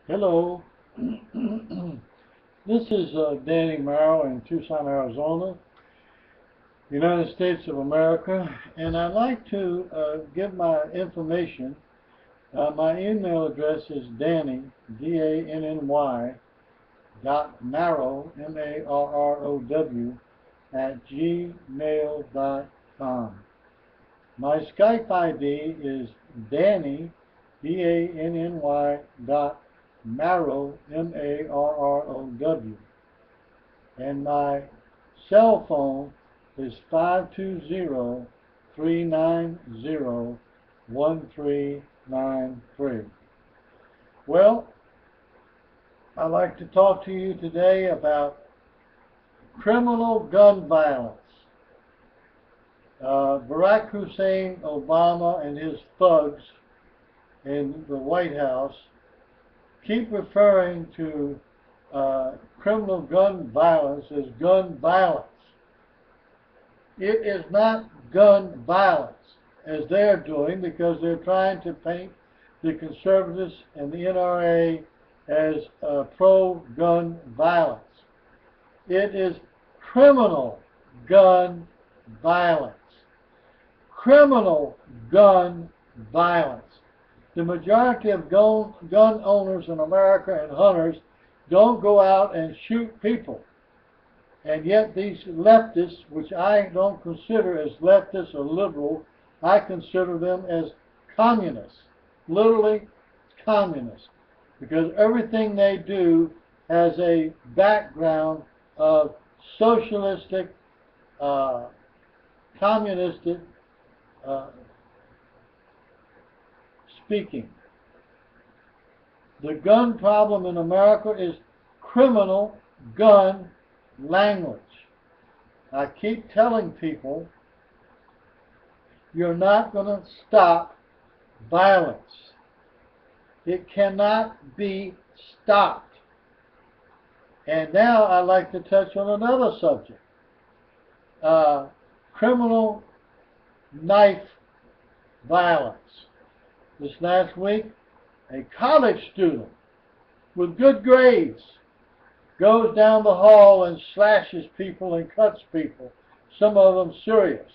Hello, this is Danny Morrow in Tucson, Arizona, United States of America, and I'd like to give my information. My email address is Danny, D-A-N-N-Y, .marrow, M-A-R-R-O-W, @gmail.com. My Skype ID is Danny, D-A-N-N-Y, Marrow, M-A-R-R-O-W. And my cell phone is 520-390-1393. Well, I'd like to talk to you today about criminal gun violence. Barack Hussein Obama and his thugs in the White House keep referring to criminal gun violence as gun violence. It is not gun violence, as they're doing, because they're trying to paint the conservatives and the NRA as pro-gun violence. It is criminal gun violence. Criminal gun violence. The majority of gun owners in America and hunters don't go out and shoot people. And yet these leftists, which I don't consider as leftists or liberal, I consider them as communists. Literally communists. Because everything they do has a background of socialistic, communistic speaking. The gun problem in America is criminal gun language. I keep telling people, you're not going to stop violence. It cannot be stopped. And now I'd like to touch on another subject. Criminal knife violence. This last week, a college student with good grades goes down the hall and slashes people and cuts people, some of them serious.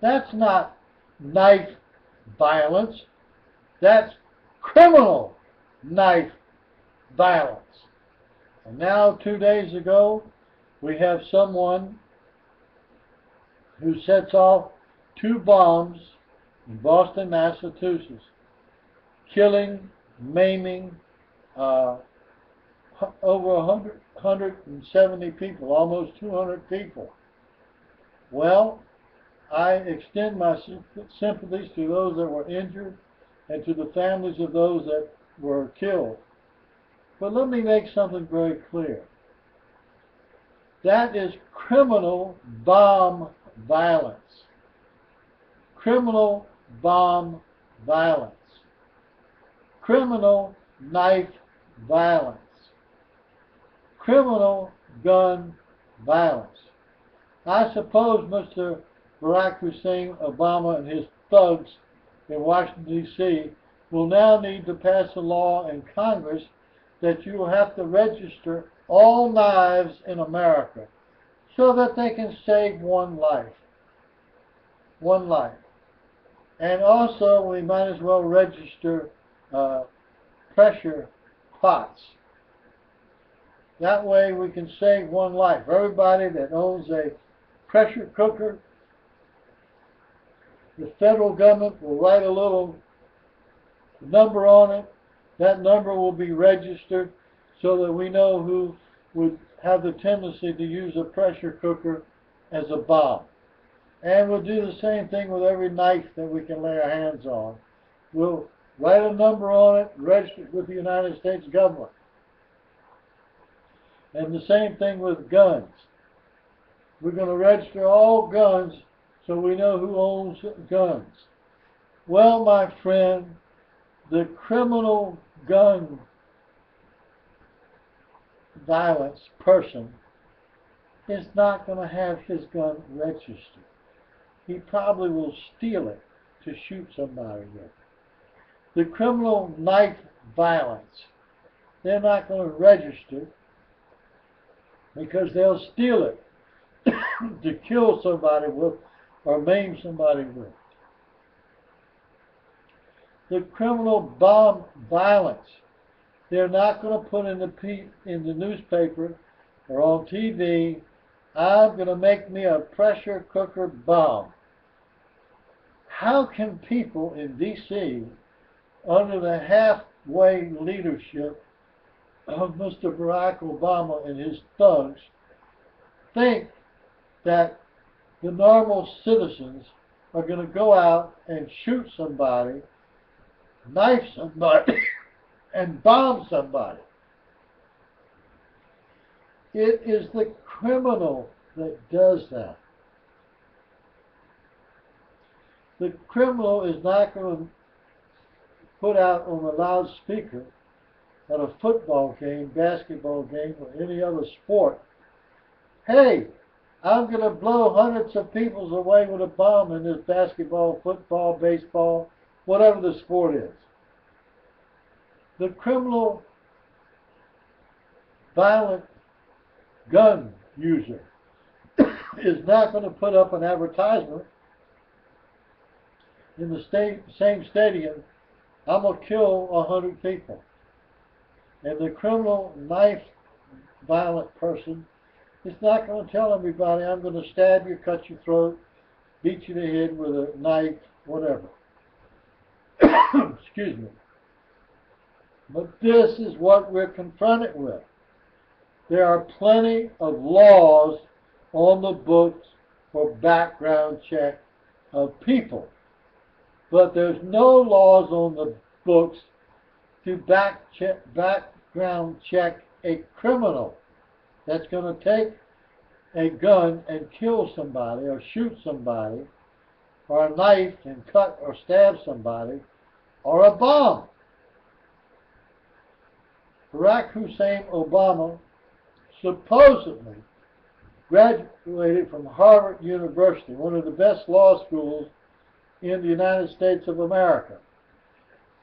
That's not knife violence. That's criminal knife violence. And now, 2 days ago, we have someone who sets off 2 bombs in Boston, Massachusetts, killing, maiming over 170 people, almost 200 people. Well, I extend my sympathies to those that were injured and to the families of those that were killed. But let me make something very clear. That is criminal bomb violence. Criminal bomb violence. Criminal knife violence. Criminal gun violence. I suppose Mr. Barack Hussein Obama and his thugs in Washington, D.C. will now need to pass a law in Congress that you will have to register all knives in America so that they can save one life. One life. And also, we might as well register pressure pots. That way we can save one life. Everybody that owns a pressure cooker, the federal government will write a little number on it. That number will be registered so that we know who would have the tendency to use a pressure cooker as a bomb. And we'll do the same thing with every knife that we can lay our hands on. We'll write a number on it, register it with the United States government. And the same thing with guns. We're going to register all guns so we know who owns guns. Well, my friend, the criminal gun violence person is not going to have his gun registered. He probably will steal it to shoot somebody with. The criminal knife violence they're not going to register because they'll steal it to kill somebody with or maim somebody with. The criminal bomb violence, they're not going to put in the newspaper or on TV, I'm going to make me a pressure cooker bomb. How can people in D.C., under the halfway leadership of Mr. Barack Obama and his thugs, think that the normal citizens are going to go out and shoot somebody, knife somebody, and bomb somebody? It is the criminal that does that. The criminal is not going to put out on a loudspeaker at a football game, basketball game, or any other sport, hey, I'm going to blow hundreds of people away with a bomb in this basketball, football, baseball, whatever the sport is. The criminal, violent gun user is not going to put up an advertisement in the same stadium, I'm going to kill 100 people. And the criminal knife violent person is not going to tell everybody, I'm going to stab you, cut your throat, beat you in the head with a knife, whatever. Excuse me. But this is what we're confronted with. There are plenty of laws on the books for background check of people. But there's no laws on the books to background check a criminal that's going to take a gun and kill somebody or shoot somebody, or a knife and cut or stab somebody, or a bomb. Barack Hussein Obama supposedly graduated from Harvard University, one of the best law schools in the United States of America.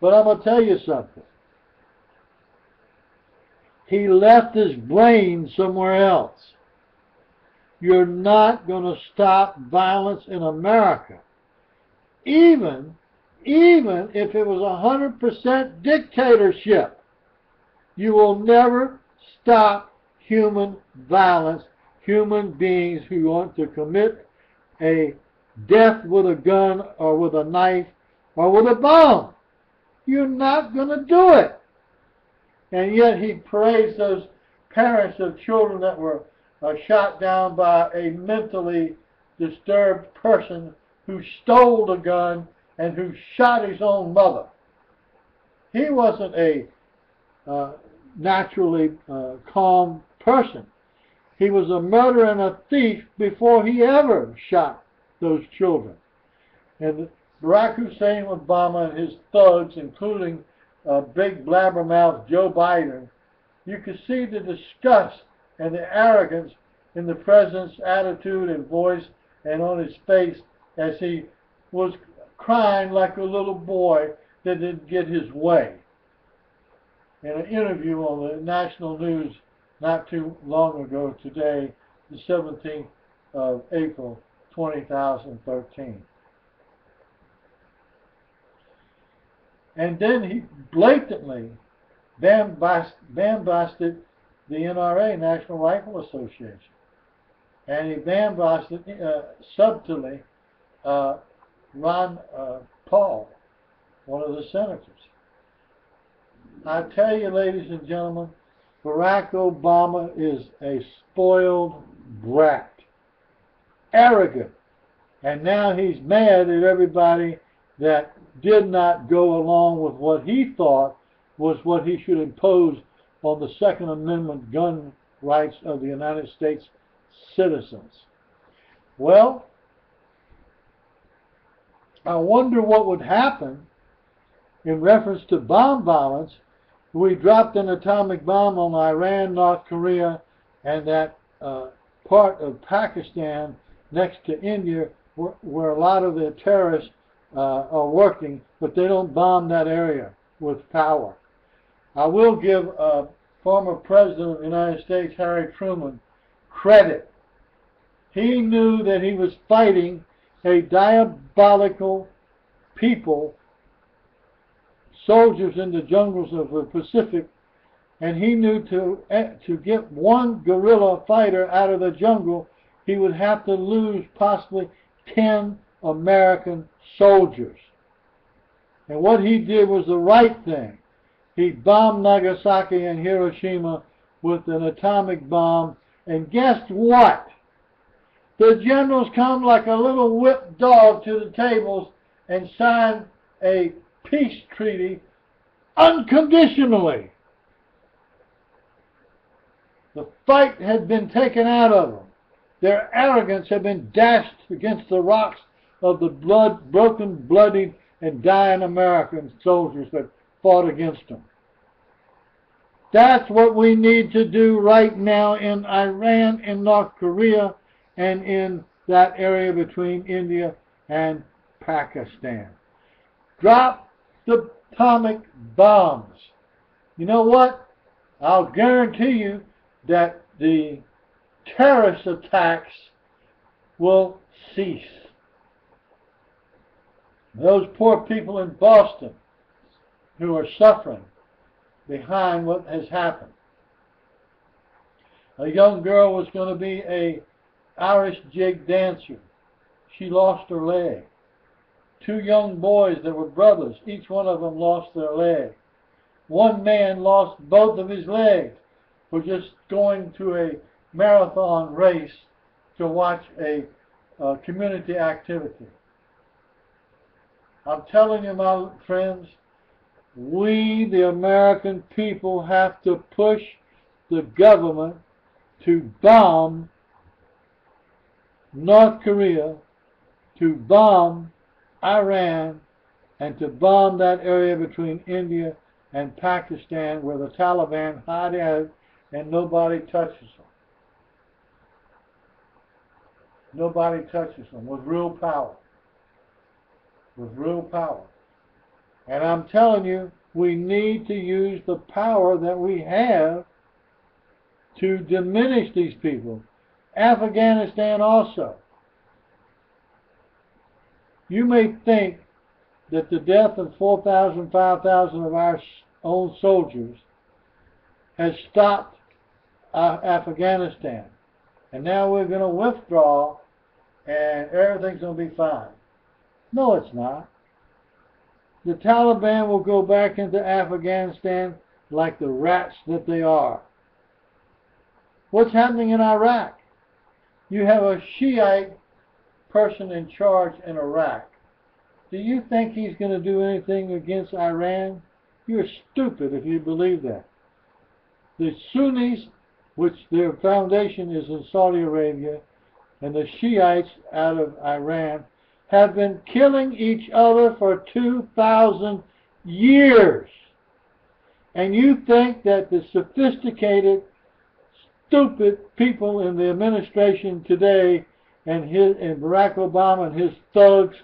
But I'm going to tell you something. He left his brain somewhere else. You're not going to stop violence in America. Even if it was 100% dictatorship, you will never stop human violence, human beings who want to commit a death with a gun or with a knife or with a bomb. You're not going to do it. And yet he praised those parents of children that were shot down by a mentally disturbed person who stole the gun and who shot his own mother. He wasn't a naturally calm person. He was a murderer and a thief before he ever shot those children. And Barack Hussein Obama and his thugs, including big blabbermouth Joe Biden, you could see the disgust and the arrogance in the president's attitude and voice and on his face as he was crying like a little boy that didn't get his way. In an interview on the national news not too long ago today, the 17th of April, 2013. And then he blatantly bambasted the NRA, National Rifle Association. And he bambasted subtly Ron Paul, one of the senators. I tell you, ladies and gentlemen, Barack Obama is a spoiled brat, arrogant, and now he's mad at everybody that did not go along with what he thought was what he should impose on the Second Amendment gun rights of the United States citizens. Well, I wonder what would happen in reference to bomb violence if we dropped an atomic bomb on Iran, North Korea, and that part of Pakistan next to India where a lot of the terrorists are working, but they don't bomb that area with power. I will give former President of the United States, Harry Truman, credit. He knew that he was fighting a diabolical people, soldiers in the jungles of the Pacific, and he knew to get one guerrilla fighter out of the jungle, he would have to lose possibly 10 American soldiers. And what he did was the right thing. He bombed Nagasaki and Hiroshima with an atomic bomb, and guess what? The generals come like a little whipped dog to the tables and sign a peace treaty unconditionally. The fight had been taken out of them. Their arrogance had been dashed against the rocks of the broken, bloodied, and dying American soldiers that fought against them. That's what we need to do right now in Iran, in North Korea, and in that area between India and Pakistan. Drop the atomic bombs. You know what? I'll guarantee you that the terrorist attacks will cease. Those poor people in Boston who are suffering behind what has happened. A young girl was going to be an Irish jig dancer. She lost her leg. 2 young boys that were brothers, each one of them lost their leg. One man lost both of his legs for just going to a marathon race to watch a community activity. I'm telling you, my friends, we, the American people, have to push the government to bomb North Korea, to bomb Iran, and to bomb that area between India and Pakistan where the Taliban hide out and nobody touches them. Nobody touches them with real power. With real power. And I'm telling you, we need to use the power that we have to diminish these people. Afghanistan also. You may think that the death of 4,000, 5,000 of our own soldiers has stopped Afghanistan. And now we're going to withdraw and everything's going to be fine. No, it's not. The Taliban will go back into Afghanistan like the rats that they are. What's happening in Iraq? You have a Shiite person in charge in Iraq. Do you think he's going to do anything against Iran? You're stupid if you believe that. The Sunnis, which their foundation is in Saudi Arabia, and the Shiites out of Iran, have been killing each other for 2,000 years. And you think that the sophisticated, stupid people in the administration today and Barack Obama and his thugs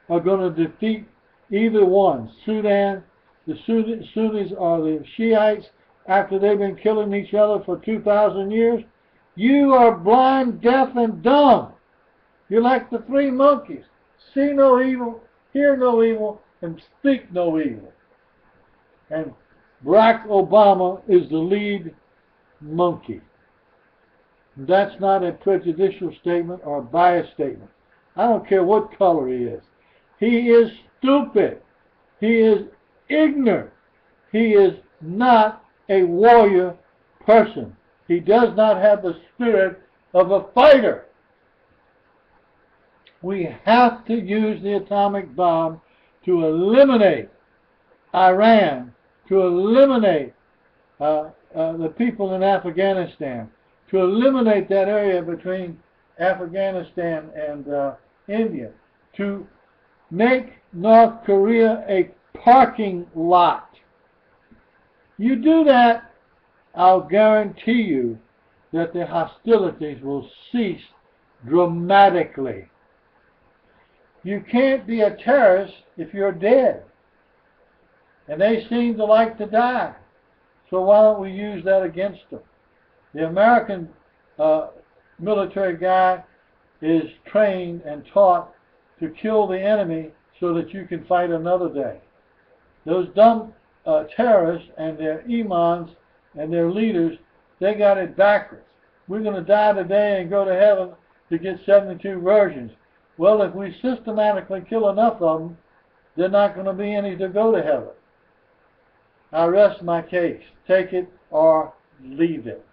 are going to defeat either one, Sudan, the Sunnis or the Shiites, after they've been killing each other for 2,000 years? You are blind, deaf, and dumb. You're like the 3 monkeys. See no evil, hear no evil, and speak no evil. And Barack Obama is the lead monkey. That's not a prejudicial statement or a biased statement. I don't care what color he is. He is stupid. He is ignorant. He is not a warrior person. He does not have the spirit of a fighter. We have to use the atomic bomb to eliminate Iran, to eliminate the people in Afghanistan, to eliminate that area between Afghanistan and India, to make North Korea a parking lot. You do that, I'll guarantee you that the hostilities will cease dramatically. You can't be a terrorist if you're dead. And they seem to like to die. So why don't we use that against them? The American military guy is trained and taught to kill the enemy so that you can fight another day. Those dumb terrorists and their imams and their leaders, they got it backwards. We're going to die today and go to heaven to get 72 virgins. Well, if we systematically kill enough of them, there's not going to be any to go to heaven. I rest my case. Take it or leave it.